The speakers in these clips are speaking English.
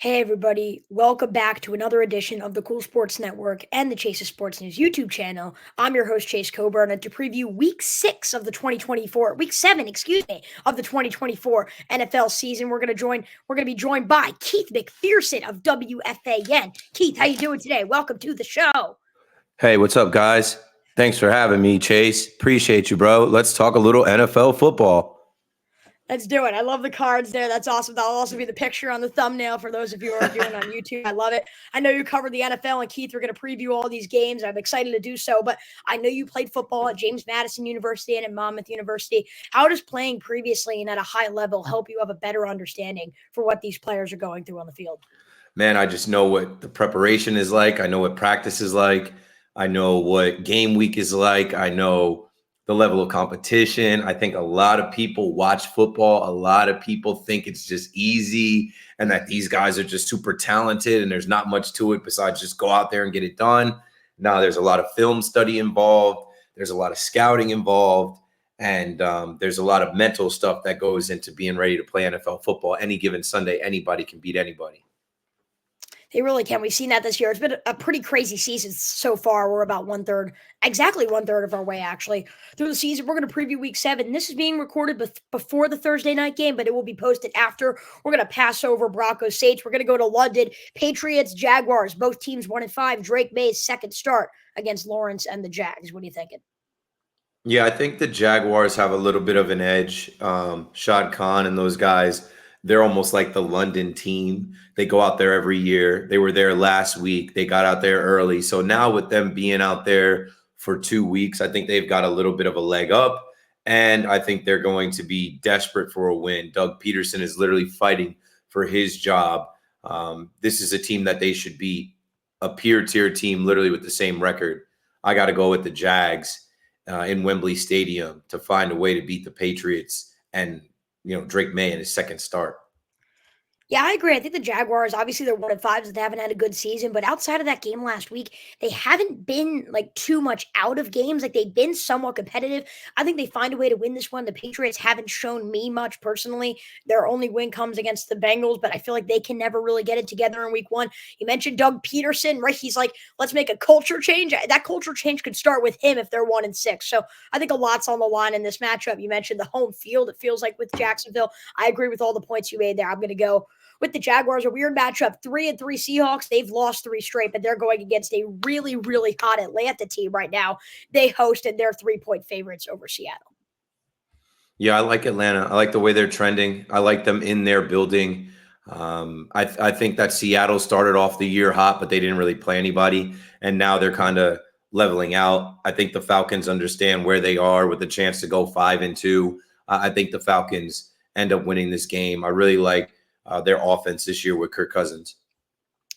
Hey everybody, welcome back to another edition of the Cool Sports Network and the Chase of Sports News YouTube channel. I'm your host Chase Coburn, and to preview week 7, of the 2024 NFL season, we're going to be joined by Keith McPherson of WFAN. Keith, how you doing today? Welcome to the show. Hey, what's up, guys? Thanks for having me, Chase. Appreciate you, bro. Let's talk a little NFL football. Let's do it. I love the cards there. That's awesome. That'll also be the picture on the thumbnail for those of you who are viewing on YouTube. I love it. I know you covered the NFL, and Keith, we're going to preview all these games. I'm excited to do so, but I know you played football at James Madison University and at Monmouth University. How does playing previously and at a high level help you have a better understanding for what these players are going through on the field? Man, I just know what the preparation is like. I know what practice is like. I know what game week is like. I know the level of competition. I think a lot of people watch football. A lot of people think it's just easy and that these guys are just super talented and there's not much to it besides just go out there and get it done. Now, there's a lot of film study involved. There's a lot of scouting involved. And there's a lot of mental stuff that goes into being ready to play NFL football. Any given Sunday, anybody can beat anybody. They really can. We've seen that this year. It's been a pretty crazy season so far. We're about exactly one third of our way, actually, through the season. We're going to preview week 7. This is being recorded before the Thursday night game, but it will be posted after. We're going to pass over Broncos Saints. We're going to go to London. Patriots, Jaguars, both teams 1-5. Drake May's second start against Lawrence and the Jags. What are you thinking? Yeah, I think the Jaguars have a little bit of an edge. Shad Khan and those guys, they're almost like the London team. They go out there every year. They were there last week. They got out there early. So now with them being out there for 2 weeks, I think they've got a little bit of a leg up. And I think they're going to be desperate for a win. Doug Peterson is literally fighting for his job. This is a team that they should beat, a peer-tier team literally with the same record. I got to go with the Jags in Wembley Stadium to find a way to beat the Patriots and, Drake May in his second start. Yeah, I agree. I think the Jaguars, obviously they're 1-5, so they haven't had a good season, but outside of that game last week, they haven't been like too much out of games. Like they've been somewhat competitive. I think they find a way to win this one. The Patriots haven't shown me much personally. Their only win comes against the Bengals, but I feel like they can never really get it together in week 1. You mentioned Doug Peterson, right? He's like, let's make a culture change. That culture change could start with him if they're 1-6. So I think a lot's on the line in this matchup. You mentioned the home field, it feels like with Jacksonville. I agree with all the points you made there. I'm going to go with the Jaguars. A weird matchup. 3-3 Seahawks. They've lost 3 straight, but they're going against a really, really hot Atlanta team right now. They host, and they're 3-point favorites over Seattle. Yeah, I like Atlanta. I like the way they're trending. I like them in their building. I think that Seattle started off the year hot, but they didn't really play anybody. And now they're kind of leveling out. I think the Falcons understand where they are with a chance to go 5-2. I think the Falcons end up winning this game. I really like their offense this year with Kirk Cousins.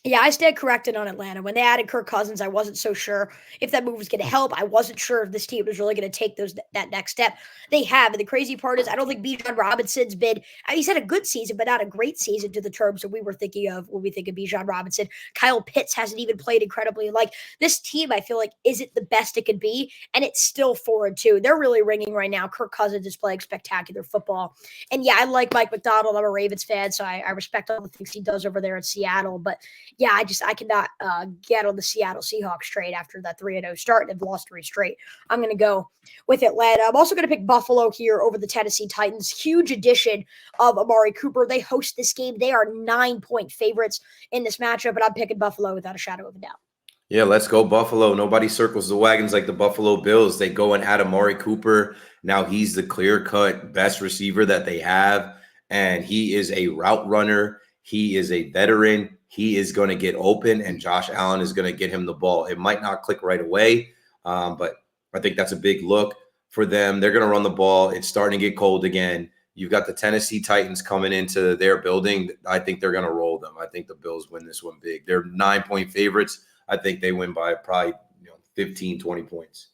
Yeah, I stand corrected on Atlanta. When they added Kirk Cousins, I wasn't so sure if that move was going to help. I wasn't sure if this team was really going to take that next step. They have. And the crazy part is I don't think Bijan Robinson's been – he's had a good season, but not a great season to the terms that we were thinking of when we think of Bijan Robinson. Kyle Pitts hasn't even played incredibly. Like, this team, I feel like, isn't the best it could be, and it's still 4-2. They're really ringing right now. Kirk Cousins is playing spectacular football. And, yeah, I like Mike McDonald. I'm a Ravens fan, so I respect all the things he does over there in Seattle. But – yeah, I cannot get on the Seattle Seahawks trade after that 3-0 start and have lost 3 straight. I'm going to go with Atlanta. I'm also going to pick Buffalo here over the Tennessee Titans. Huge addition of Amari Cooper. They host this game. They are 9-point favorites in this matchup, but I'm picking Buffalo without a shadow of a doubt. Yeah, let's go Buffalo. Nobody circles the wagons like the Buffalo Bills. They go and add Amari Cooper. Now he's the clear-cut best receiver that they have, and he is a route runner. He is a veteran. He is going to get open, and Josh Allen is going to get him the ball. It might not click right away, but I think that's a big look for them. They're going to run the ball. It's starting to get cold again. You've got the Tennessee Titans coming into their building. I think they're going to roll them. I think the Bills win this one big. They're 9-point favorites. I think they win by probably 15, 20 points.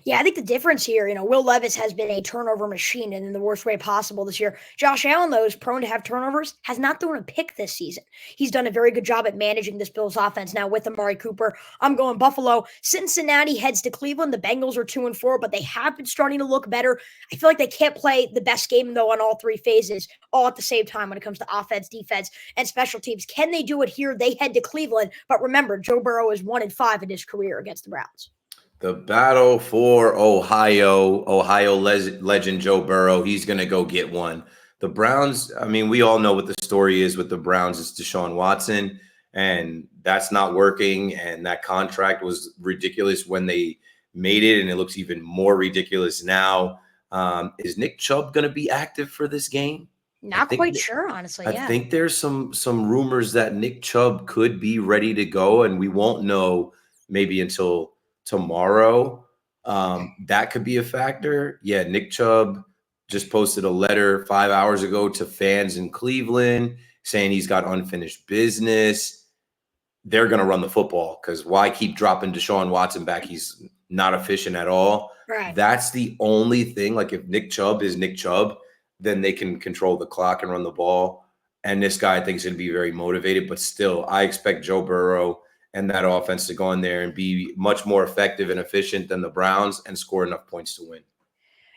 Yeah, I think the difference here, Will Levis has been a turnover machine and in the worst way possible this year. Josh Allen, though, is prone to have turnovers, has not thrown a pick this season. He's done a very good job at managing this Bills offense now with Amari Cooper. I'm going Buffalo. Cincinnati heads to Cleveland. The Bengals are 2-4, but they have been starting to look better. I feel like they can't play the best game, though, on all three phases, all at the same time when it comes to offense, defense, and special teams. Can they do it here? They head to Cleveland. But remember, Joe Burrow is 1-5 in his career against the Browns. The battle for Ohio legend Joe Burrow. He's going to go get one. The Browns, I mean, we all know what the story is with the Browns. It's Deshaun Watson, and that's not working. And that contract was ridiculous when they made it, and it looks even more ridiculous now. Is Nick Chubb going to be active for this game? Not quite sure, honestly. I think there's some rumors that Nick Chubb could be ready to go, and we won't know maybe until tomorrow. That could be a factor. Yeah, Nick Chubb just posted a letter 5 hours ago to fans in Cleveland saying he's got unfinished business. They're going to run the football because why keep dropping Deshaun Watson back? He's not efficient at all. Right. That's the only thing. Like if Nick Chubb is Nick Chubb, then they can control the clock and run the ball. And this guy I think is going to be very motivated. But still, I expect Joe Burrow and that offense to go in there and be much more effective and efficient than the Browns and score enough points to win.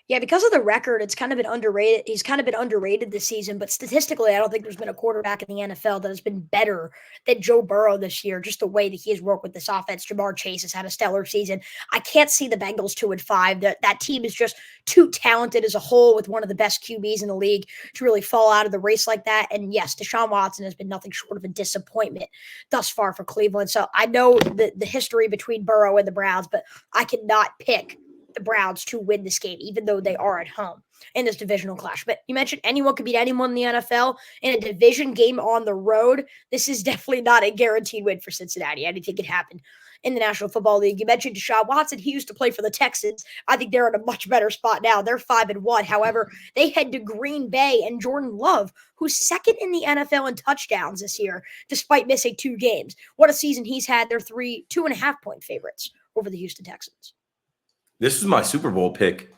Yeah, because of the record, it's kind of been underrated. He's kind of been underrated this season, but statistically, I don't think there's been a quarterback in the NFL that has been better than Joe Burrow this year, just the way that he has worked with this offense. Jamar Chase has had a stellar season. I can't see the Bengals 2-5. That team is just too talented as a whole with one of the best QBs in the league to really fall out of the race like that. And yes, Deshaun Watson has been nothing short of a disappointment thus far for Cleveland. So I know the history between Burrow and the Browns, but I cannot pick the Browns to win this game, even though they are at home in this divisional clash. But you mentioned anyone could beat anyone in the NFL in a division game on the road. This is definitely not a guaranteed win for Cincinnati. Anything could happen in the National Football League. You mentioned Deshaun Watson. He used to play for the Texans. I think they're in a much better spot now. They're 5-1. However, they head to Green Bay and Jordan Love, who's second in the NFL in touchdowns this year, despite missing 2 games. What a season he's had. They're 2.5-point favorites over the Houston Texans. This was my Super Bowl pick,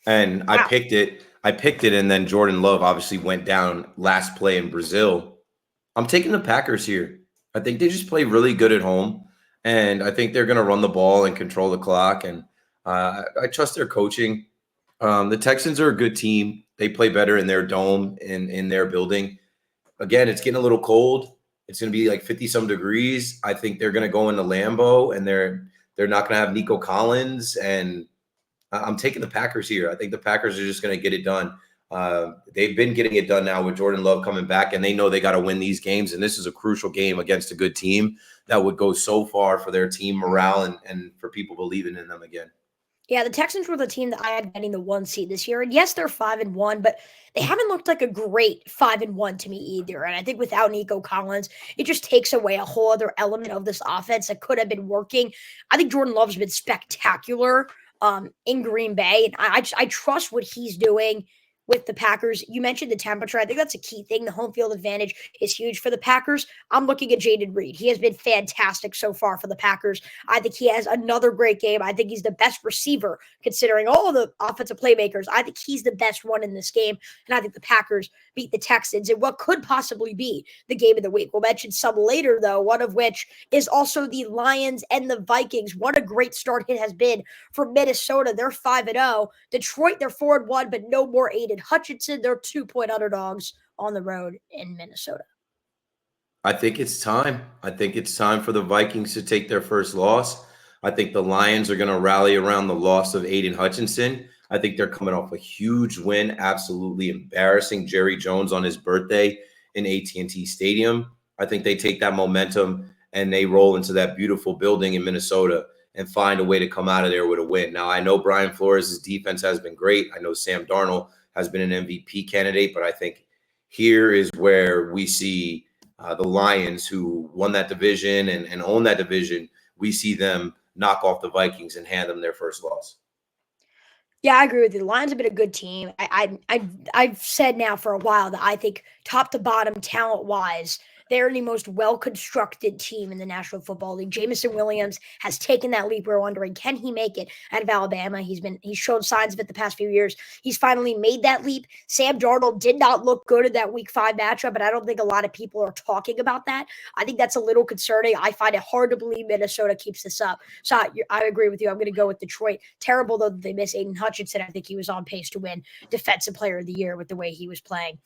and wow. I picked it, and then Jordan Love obviously went down last play in Brazil. I'm taking the Packers here. I think they just play really good at home, and I think they're going to run the ball and control the clock, and I trust their coaching. The Texans are a good team. They play better in their dome, in their building. Again, it's getting a little cold. It's going to be like 50-some degrees. I think they're going to go into Lambeau, and they're not going to have Nico Collins, and I'm taking the Packers here. I think the Packers are just going to get it done. They've been getting it done now with Jordan Love coming back, and they know they got to win these games, and this is a crucial game against a good team that would go so far for their team morale and for people believing in them again. Yeah, the Texans were the team that I had getting the 1 seed this year. And yes, they're 5-1, but they haven't looked like a great 5-1 to me either. And I think without Nico Collins, it just takes away a whole other element of this offense that could have been working. I think Jordan Love's been spectacular in Green Bay. And I trust what he's doing with the Packers. You mentioned the temperature. I think that's a key thing. The home field advantage is huge for the Packers. I'm looking at Jaden Reed. He has been fantastic so far for the Packers. I think he has another great game. I think he's the best receiver considering all the offensive playmakers. I think he's the best one in this game. And I think the Packers beat the Texans in what could possibly be the game of the week. We'll mention some later, though, one of which is also the Lions and the Vikings. What a great start it has been for Minnesota. They're 5-0. Detroit, they're 4-1, but no more Aiden Hutchinson. They're 2-point underdogs on the road in Minnesota. I think it's time. I think it's time for the Vikings to take their first loss. I think the Lions are going to rally around the loss of Aiden Hutchinson. I think they're coming off a huge win, absolutely embarrassing Jerry Jones on his birthday in AT&T Stadium. I think they take that momentum and they roll into that beautiful building in Minnesota and find a way to come out of there with a win. Now, I know Brian Flores' defense has been great. I know Sam Darnold has been an MVP candidate, but I think here is where we see the Lions, who won that division and own that division, we see them knock off the Vikings and hand them their first loss. Yeah, I agree with you. The Lions have been a good team. I've said now for a while that I think top to bottom, talent-wise, They're the most well-constructed team in the National Football League. Jamison Williams has taken that leap. We're wondering, can he make it out of Alabama? He's shown signs of it the past few years. He's finally made that leap. Sam Darnold did not look good in that Week 5 matchup, but I don't think a lot of people are talking about that. I think that's a little concerning. I find it hard to believe Minnesota keeps this up. So I agree with you. I'm going to go with Detroit. Terrible, though, that they miss Aiden Hutchinson. I think he was on pace to win Defensive Player of the Year with the way he was playing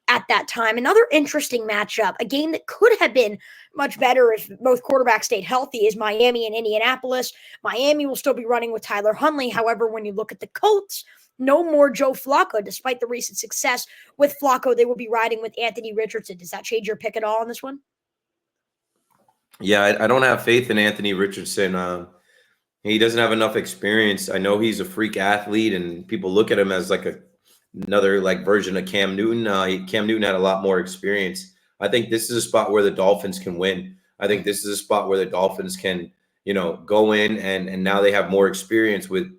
at that time. Another interesting matchup, a game that could have been much better if both quarterbacks stayed healthy, is Miami and Indianapolis. Miami will still be running with Tyler Huntley. However, when you look at the Colts, no more Joe Flacco. Despite the recent success with Flacco, they will be riding with Anthony Richardson. Does that change your pick at all on this one? Yeah, I don't have faith in Anthony Richardson. He doesn't have enough experience. I know he's a freak athlete, and people look at him as like another like version of Cam Newton. Cam Newton had a lot more experience. I think this is a spot where the Dolphins can win. I think this is a spot where the Dolphins can, go in and now they have more experience with,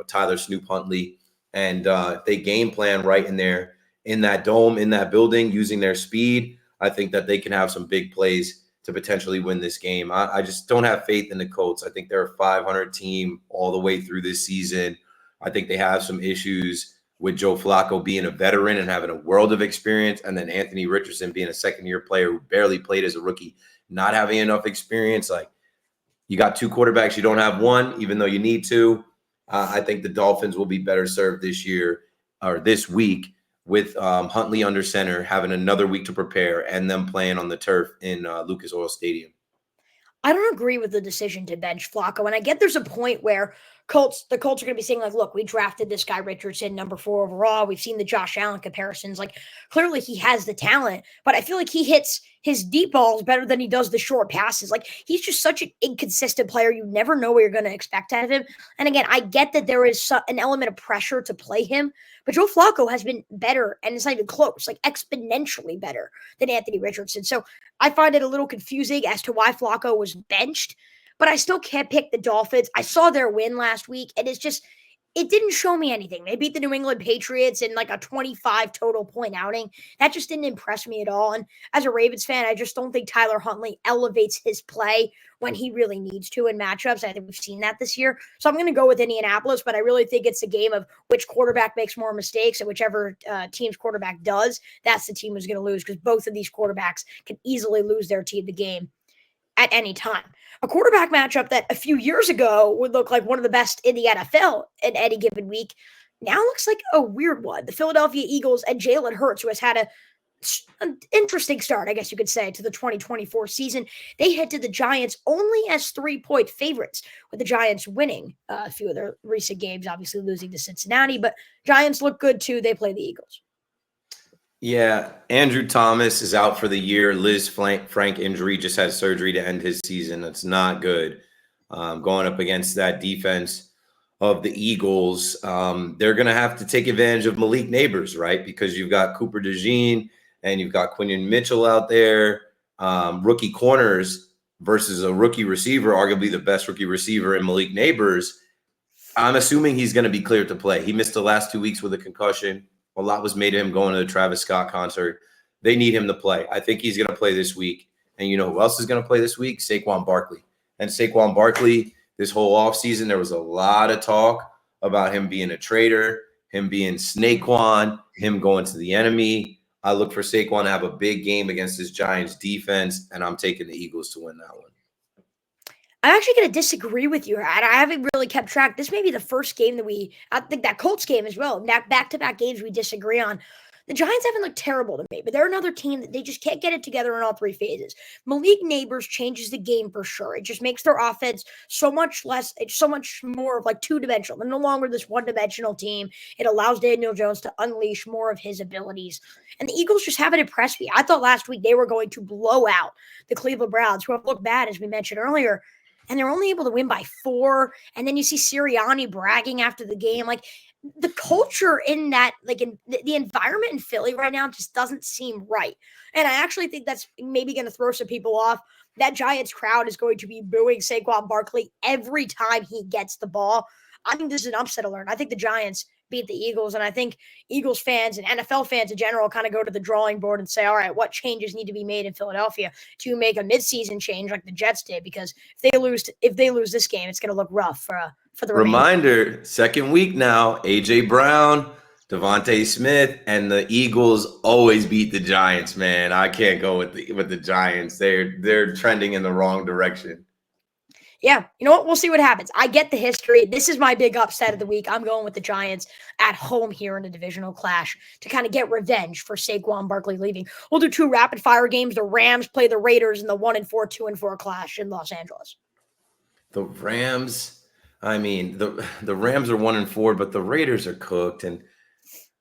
Tyler Snoop Huntley. And if they game plan right in that dome, in that building, using their speed, I think that they can have some big plays to potentially win this game. I just don't have faith in the Colts. I think they're a 500 team all the way through this season. I think they have some issues with Joe Flacco being a veteran and having a world of experience, and then Anthony Richardson being a second-year player who barely played as a rookie, not having enough experience. Like, you got two quarterbacks, you don't have one, even though you need to. I think the Dolphins will be better served this year or this week with Huntley under center, having another week to prepare, and them playing on the turf in Lucas Oil Stadium. I don't agree with the decision to bench Flacco. And I get there's a point where the Colts are going to be saying, like, look, we drafted this guy Richardson, number 4 overall. We've seen the Josh Allen comparisons. Like, clearly he has the talent, but I feel like he hits his deep balls better than he does the short passes. Like, he's just such an inconsistent player. You never know what you're going to expect out of him. And again, I get that there is an element of pressure to play him, but Joe Flacco has been better, and it's not even close, like exponentially better than Anthony Richardson. So I find it a little confusing as to why Flacco was benched, but I still can't pick the Dolphins. I saw their win last week, and it didn't show me anything. They beat the New England Patriots in like a 25 total point outing. That just didn't impress me at all. And as a Ravens fan, I just don't think Tyler Huntley elevates his play when he really needs to in matchups. I think we've seen that this year. So I'm going to go with Indianapolis, but I really think it's a game of which quarterback makes more mistakes, and whichever team's quarterback does, that's the team who's going to lose, because both of these quarterbacks can easily lose their team the game at any time. A quarterback matchup that a few years ago would look like one of the best in the NFL in any given week now looks like a weird one. The Philadelphia Eagles and Jalen Hurts, who has had an interesting start, I guess you could say, to the 2024 season. They head to the Giants only as 3-point favorites, with the Giants winning a few of their recent games, obviously losing to Cincinnati, but Giants look good too. They play the Eagles. Yeah, Andrew Thomas is out for the year. Liz Frank injury, just had surgery to end his season. That's not good. Going up against that defense of the Eagles, they're going to have to take advantage of Malik Neighbors, right? Because you've got Cooper DeJean and you've got Quinton Mitchell out there, rookie corners versus a rookie receiver, arguably the best rookie receiver in Malik Neighbors. I'm assuming he's going to be cleared to play. He missed the last 2 weeks with a concussion. A lot was made of him going to the Travis Scott concert. They need him to play. I think he's going to play this week. And you know who else is going to play this week? Saquon Barkley. And Saquon Barkley, this whole offseason, there was a lot of talk about him being a traitor, him being Snaquan, him going to the enemy. I look for Saquon to have a big game against this Giants defense, and I'm taking the Eagles to win that one. I'm actually going to disagree with you. I haven't really kept track. This may be the first game that I think that Colts game as well, back-to-back games we disagree on. The Giants haven't looked terrible to me, but they're another team that they just can't get it together in all 3 phases. Malik Neighbors changes the game for sure. It just makes their offense so much more of like two-dimensional. They're no longer this one-dimensional team. It allows Daniel Jones to unleash more of his abilities. And the Eagles just haven't impressed me. I thought last week they were going to blow out the Cleveland Browns, who have looked bad, as we mentioned earlier. And they're only able to win by 4. And then you see Sirianni bragging after the game. Like, the culture in that, like in the environment in Philly right now just doesn't seem right. And I actually think that's maybe going to throw some people off. That Giants crowd is going to be booing Saquon Barkley every time he gets the ball. I think this is an upset alert. I think the Giants beat the Eagles. And I think Eagles fans and NFL fans in general kind of go to the drawing board and say, all right, what changes need to be made in Philadelphia to make a midseason change like the Jets did? Because if they lose this game, it's going to look rough for the remaining. Reminder, second week now, A.J. Brown, Devontae Smith, and the Eagles always beat the Giants, man. I can't go with the Giants. They're trending in the wrong direction. Yeah, you know what? We'll see what happens. I get the history. This is my big upset of the week. I'm going with the Giants at home here in a divisional clash to kind of get revenge for Saquon Barkley leaving. We'll do 2 rapid-fire games. The Rams play the Raiders in the 1-4, 2-4 clash in Los Angeles. The Rams, I mean, the Rams are 1-4, but the Raiders are cooked. And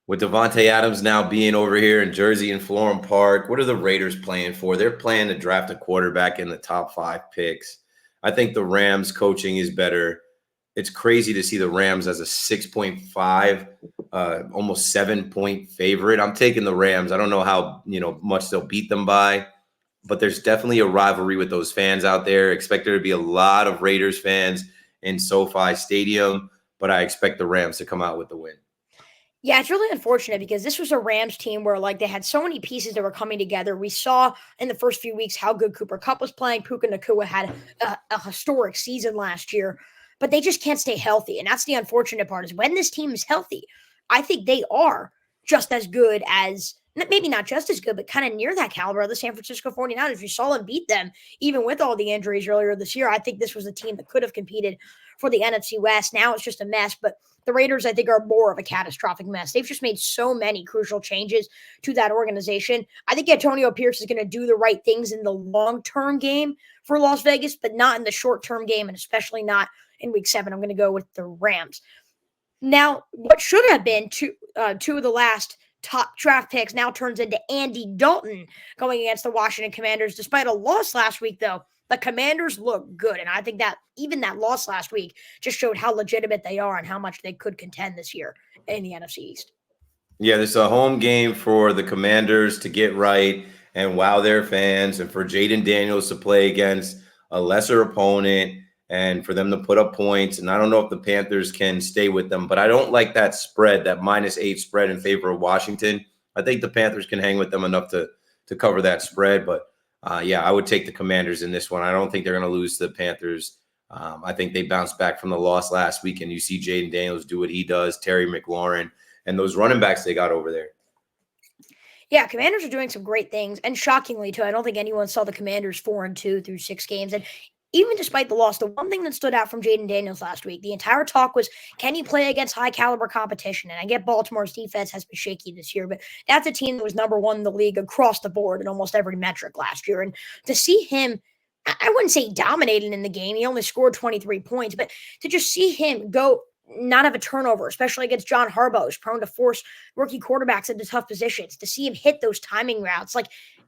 with Devontae Adams now being over here in Jersey and Florham Park, what are the Raiders playing for? They're playing to draft a quarterback in the top 5 picks. I think the Rams coaching is better. It's crazy to see the Rams as a 6.5, almost 7-point favorite. I'm taking the Rams. I don't know how much they'll beat them by, but there's definitely a rivalry with those fans out there. Expect there to be a lot of Raiders fans in SoFi Stadium, but I expect the Rams to come out with the win. Yeah, it's really unfortunate because this was a Rams team where they had so many pieces that were coming together. We saw in the first few weeks how good Cooper Kupp was playing. Puka Nacua had a historic season last year, but they just can't stay healthy. And that's the unfortunate part is when this team is healthy, I think they are just as good as, maybe not just as good, but kind of near that caliber of the San Francisco 49ers. You saw them beat them even with all the injuries earlier this year. I think this was a team that could have competed for the NFC West. Now it's just a mess, but the Raiders, I think, are more of a catastrophic mess. They've just made so many crucial changes to that organization. I think Antonio Pierce is going to do the right things in the long-term game for Las Vegas, but not in the short-term game, and especially not in Week 7. I'm going to go with the Rams. Now, what should have been two of the last top draft picks now turns into Andy Dalton going against the Washington Commanders. Despite a loss last week, though, the Commanders look good. And I think that even that loss last week just showed how legitimate they are and how much they could contend this year in the NFC East. Yeah, this is a home game for the Commanders to get right and wow their fans, and for Jaden Daniels to play against a lesser opponent and for them to put up points. And I don't know if the Panthers can stay with them, but I don't like that spread, that -8 spread in favor of Washington. I think the Panthers can hang with them enough to cover that spread, but yeah, I would take the Commanders in this one. I don't think they're going to lose to the Panthers. I think they bounced back from the loss last week, and you see Jaden Daniels do what he does, Terry McLaurin, and those running backs they got over there. Yeah, Commanders are doing some great things, and shockingly, too, I don't think anyone saw the Commanders 4-2 through 6 games, and even despite the loss, the one thing that stood out from Jaden Daniels last week, the entire talk was, can he play against high-caliber competition? And I get Baltimore's defense has been shaky this year, but that's a team that was number 1 in the league across the board in almost every metric last year. And to see him, I wouldn't say dominating in the game. He only scored 23 points, but to just see him go not have a turnover, especially against John Harbaugh, who's prone to force rookie quarterbacks into tough positions, to see him hit those timing routes.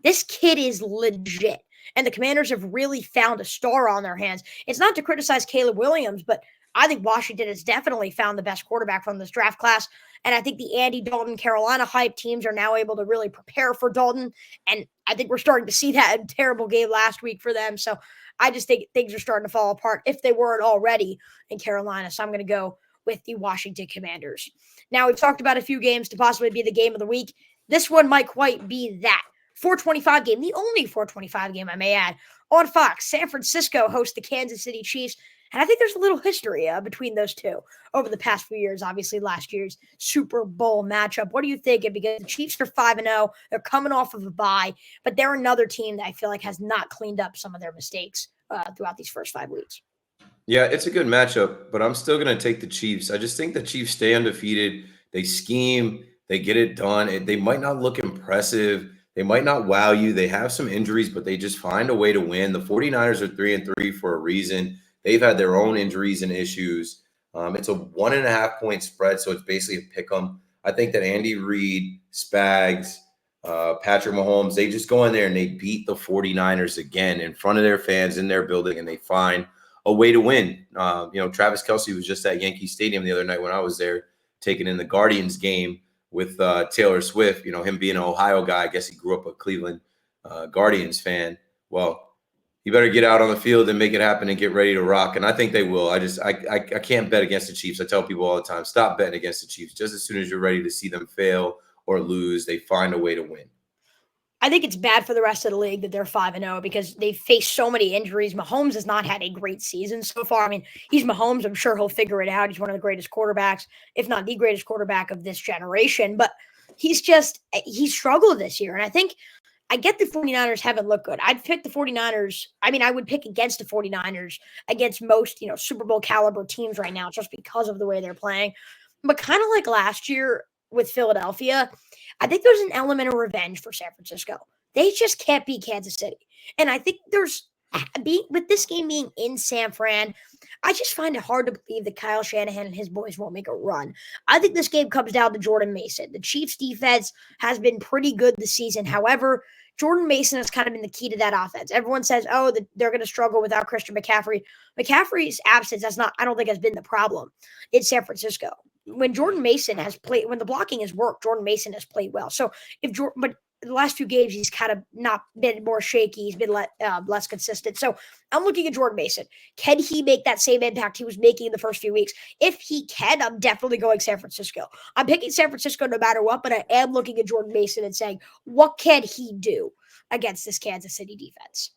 This kid is legit. And the Commanders have really found a star on their hands. It's not to criticize Caleb Williams, but I think Washington has definitely found the best quarterback from this draft class. And I think the Andy Dalton Carolina hype teams are now able to really prepare for Dalton. And I think we're starting to see that in a terrible game last week for them. So I just think things are starting to fall apart if they weren't already in Carolina. So I'm going to go with the Washington Commanders. Now, we've talked about a few games to possibly be the game of the week. This one might quite be that. 425 game, the only 425 game I may add, on Fox. San Francisco hosts the Kansas City Chiefs, and I think there's a little history between those two over the past few years. Obviously, last year's Super Bowl matchup. What do you think? Because the Chiefs are 5-0, they're coming off of a bye, but they're another team that I feel like has not cleaned up some of their mistakes throughout these first 5 weeks. Yeah, it's a good matchup, but I'm still going to take the Chiefs. I just think the Chiefs stay undefeated. They scheme, they get it done. They might not look impressive. They might not wow you. They have some injuries, but they just find a way to win. The 49ers are 3-3 for a reason. They've had their own injuries and issues. It's a 1.5-point spread, so it's basically a pick 'em. I think that Andy Reid, Spags, Patrick Mahomes, they just go in there and they beat the 49ers again in front of their fans in their building, and they find a way to win. Travis Kelce was just at Yankee Stadium the other night when I was there, taking in the Guardians game with Taylor Swift, him being an Ohio guy. I guess he grew up a Cleveland Guardians fan. Well, You better get out on the field and make it happen and get ready to rock. And I think they will. I can't bet against the Chiefs. I tell people all the time, stop betting against the Chiefs. Just as soon as you're ready to see them fail or lose, they find a way to win. I think it's bad for the rest of the league that they're 5-0 because they face so many injuries. Mahomes has not had a great season so far. I mean, he's Mahomes. I'm sure he'll figure it out. He's one of the greatest quarterbacks, if not the greatest quarterback of this generation. But he struggled this year. And I think I get the 49ers haven't looked good. I'd pick the 49ers. I mean, I would pick against the 49ers against most, Super Bowl caliber teams right now just because of the way they're playing. But kind of like last year with Philadelphia, I think there's an element of revenge for San Francisco. They just can't beat Kansas City. And I think with this game being in San Fran, I just find it hard to believe that Kyle Shanahan and his boys won't make a run. I think this game comes down to Jordan Mason. The Chiefs defense has been pretty good this season. However, Jordan Mason has kind of been the key to that offense. Everyone says, they're going to struggle without Christian McCaffrey. McCaffrey's absence I don't think has been the problem in San Francisco. When Jordan Mason has played, when the blocking has worked, Jordan Mason has played well. So but the last few games, he's kind of not been more shaky. He's been less consistent. So I'm looking at Jordan Mason. Can he make that same impact he was making in the first few weeks? If he can, I'm definitely going San Francisco. I'm picking San Francisco no matter what, but I am looking at Jordan Mason and saying, what can he do against this Kansas City defense?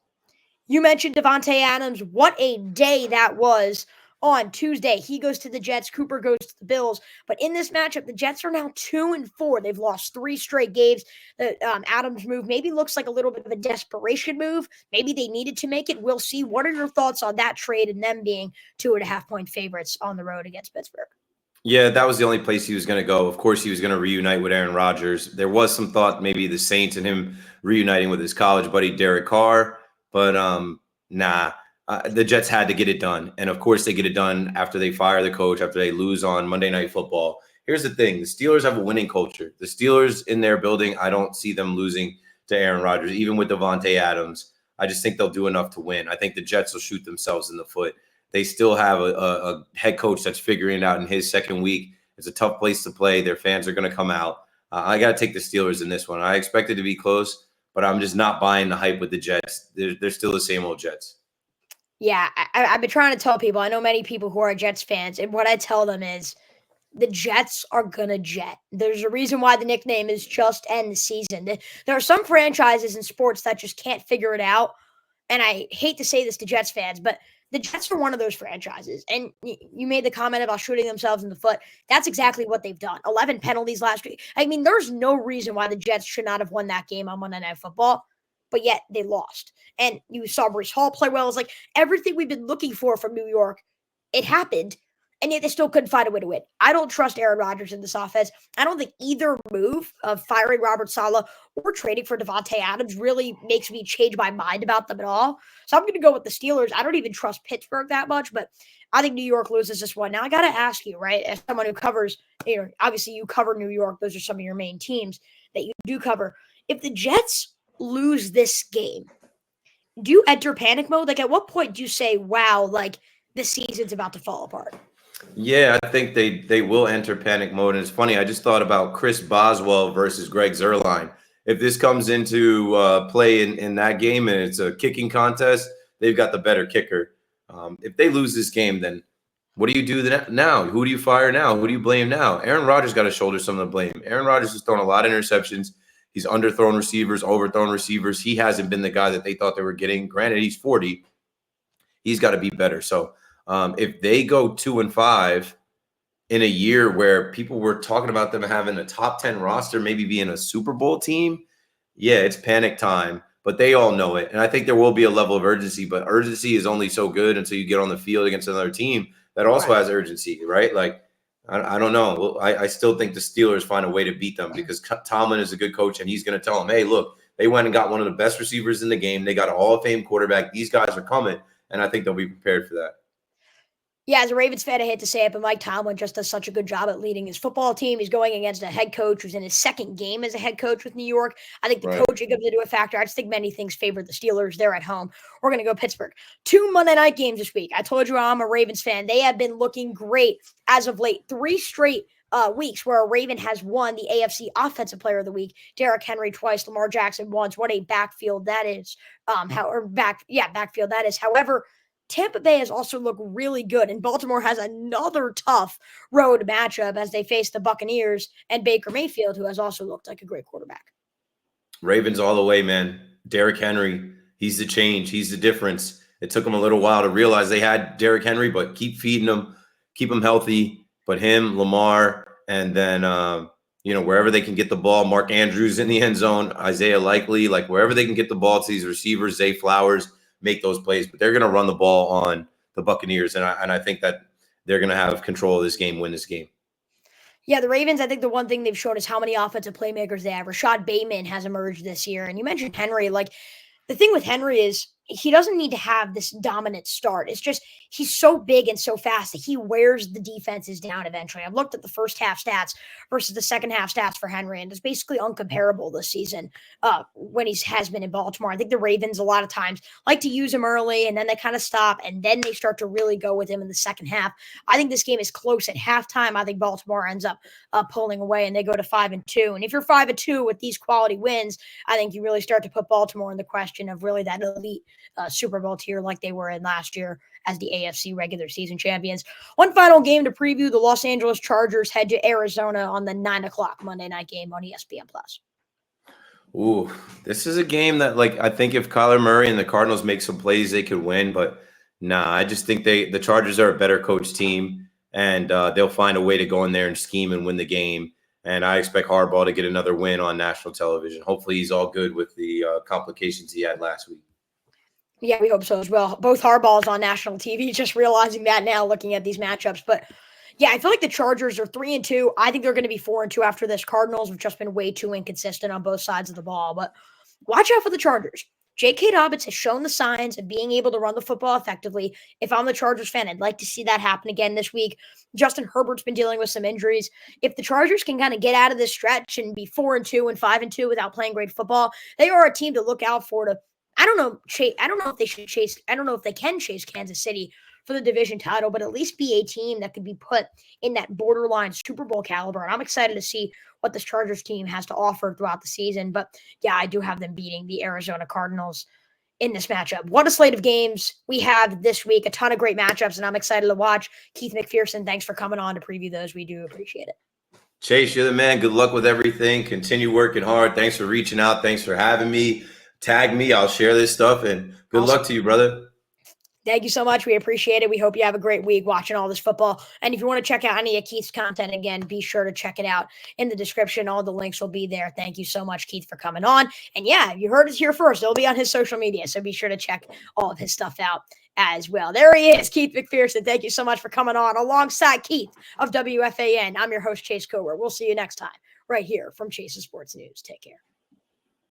You mentioned Davante Adams. What a day that was. On Tuesday, he goes to the Jets. Cooper goes to the Bills. But in this matchup, the Jets are now 2-4. They've lost 3 straight games. The Adams move maybe looks like a little bit of a desperation move. Maybe they needed to make it. We'll see. What are your thoughts on that trade and them being 2.5-point favorites on the road against Pittsburgh? Yeah, that was the only place he was going to go. Of course, he was going to reunite with Aaron Rodgers. There was some thought maybe the Saints and him reuniting with his college buddy Derek Carr, but nah. The Jets had to get it done. And of course, they get it done after they fire the coach, after they lose on Monday Night Football. Here's the thing. The Steelers have a winning culture. The Steelers in their building, I don't see them losing to Aaron Rodgers, even with Davante Adams. I just think they'll do enough to win. I think the Jets will shoot themselves in the foot. They still have a head coach that's figuring it out in his second week. It's a tough place to play. Their fans are going to come out. I got to take the Steelers in this one. I expect it to be close, but I'm just not buying the hype with the Jets. They're still the same old Jets. Yeah, I've been trying to tell people. I know many people who are Jets fans, and what I tell them is the Jets are going to jet. There's a reason why the nickname is Just End the Season. There are some franchises in sports that just can't figure it out, and I hate to say this to Jets fans, but the Jets are one of those franchises. And you made the comment about shooting themselves in the foot. That's exactly what they've done. 11 penalties last week. I mean, there's no reason why the Jets should not have won that game on Monday Night Football, but yet they lost. And you saw Breece Hall play well. It's like everything we've been looking for from New York, it happened, and yet they still couldn't find a way to win. I don't trust Aaron Rodgers in this offense. I don't think either move of firing Robert Saleh or trading for Davante Adams really makes me change my mind about them at all. So I'm going to go with the Steelers. I don't even trust Pittsburgh that much, but I think New York loses this one. Now, I got to ask you, right, as someone who covers, obviously you cover New York. Those are some of your main teams that you do cover. If the Jets lose this game, do you enter panic mode? Like, at what point do you say, wow, like, this season's about to fall apart? Yeah, I think they will enter panic mode. And it's funny, I just thought about Chris Boswell versus Greg Zuerlein. If this comes into play in that game and it's a kicking contest, they've got the better kicker. If they lose this game, then what do you do now? Who do you fire now? Who do you blame now? Aaron Rodgers got to shoulder some of the blame. Aaron Rodgers has thrown a lot of interceptions. He's underthrown receivers, overthrown receivers. He hasn't been the guy that they thought they were getting. Granted, he's 40. He's got to be better. So if they go 2-5 in a year where people were talking about them having a top 10 roster, maybe being a Super Bowl team, yeah, it's panic time. But they all know it. And I think there will be a level of urgency. But urgency is only so good until you get on the field against another team that also has urgency, right? Like, I don't know. I still think the Steelers find a way to beat them because Tomlin is a good coach, and he's going to tell them, hey, look, they went and got one of the best receivers in the game. They got a Hall of Fame quarterback. These guys are coming, and I think they'll be prepared for that. Yeah, as a Ravens fan, I hate to say it, but Mike Tomlin just does such a good job at leading his football team. He's going against a head coach who's in his second game as a head coach with New York. I think the coaching comes into a factor. I just think many things favor the Steelers. They're at home. We're going to go Pittsburgh. 2 Monday night games this week. I told you I'm a Ravens fan. They have been looking great as of late. 3 straight weeks where a Raven has won the AFC Offensive Player of the Week. Derrick Henry twice, Lamar Jackson once. What a backfield that is. Backfield that is. However, Tampa Bay has also looked really good, and Baltimore has another tough road matchup as they face the Buccaneers and Baker Mayfield, who has also looked like a great quarterback. Ravens all the way, man. Derrick Henry, he's the change. He's the difference. It took them a little while to realize they had Derrick Henry, but keep feeding him, keep him healthy. But him, Lamar, and then, wherever they can get the ball, Mark Andrews in the end zone, Isaiah Likely, like wherever they can get the ball to these receivers, Zay Flowers, make those plays. But they're going to run the ball on the Buccaneers, and I think that they're going to have control of this game, win this game. Yeah, the Ravens, I think the one thing they've shown is how many offensive playmakers they have. Rashad Bateman has emerged this year. And you mentioned Henry. Like, the thing with Henry is he doesn't need to have this dominant start. It's just he's so big and so fast that he wears the defenses down eventually. I've looked at the first half stats versus the second half stats for Henry, and it's basically uncomparable this season when he has been in Baltimore. I think the Ravens a lot of times like to use him early, and then they kind of stop, and then they start to really go with him in the second half. I think this game is close at halftime. I think Baltimore ends up pulling away, and they go to 5-2. And if you're 5-2 with these quality wins, I think you really start to put Baltimore in the question of really that elite Super Bowl tier like they were in last year as the AFC regular season champions. One final game to preview: the Los Angeles Chargers head to Arizona on the 9:00 Monday night game on ESPN+. Ooh, this is a game that, like, I think if Kyler Murray and the Cardinals make some plays, they could win. But nah, I just think the Chargers are a better coach team, and they'll find a way to go in there and scheme and win the game. And I expect Harbaugh to get another win on national television. Hopefully he's all good with the complications he had last week. Yeah, we hope so as well. Both Harbaughs on national TV, just realizing that now looking at these matchups. But yeah, I feel like the Chargers are 3-2. I think they're going to be 4-2 after this. Cardinals have just been way too inconsistent on both sides of the ball. But watch out for the Chargers. J.K. Dobbins has shown the signs of being able to run the football effectively. If I'm the Chargers fan, I'd like to see that happen again this week. Justin Herbert's been dealing with some injuries. If the Chargers can kind of get out of this stretch and be 4-2 and 5-2 without playing great football, they are a team to look out for. I don't know if they should chase. I don't know if they can chase Kansas City for the division title, but at least be a team that could be put in that borderline Super Bowl caliber. And I'm excited to see what this Chargers team has to offer throughout the season. But yeah, I do have them beating the Arizona Cardinals in this matchup. What a slate of games we have this week. A ton of great matchups, and I'm excited to watch. Keith McPherson, thanks for coming on to preview those. We do appreciate it. Chase, you're the man. Good luck with everything. Continue working hard. Thanks for reaching out. Thanks for having me. Tag me. I'll share this stuff, and good luck to you, brother. Thank you so much. We appreciate it. We hope you have a great week watching all this football. And if you want to check out any of Keith's content, again, be sure to check it out in the description. All the links will be there. Thank you so much, Keith, for coming on. And yeah, you heard it here first. It'll be on his social media, so be sure to check all of his stuff out as well. There he is, Keith McPherson. Thank you so much for coming on alongside Keith of WFAN. I'm your host, Chase Coburn. We'll see you next time right here from Chase's Sports News. Take care.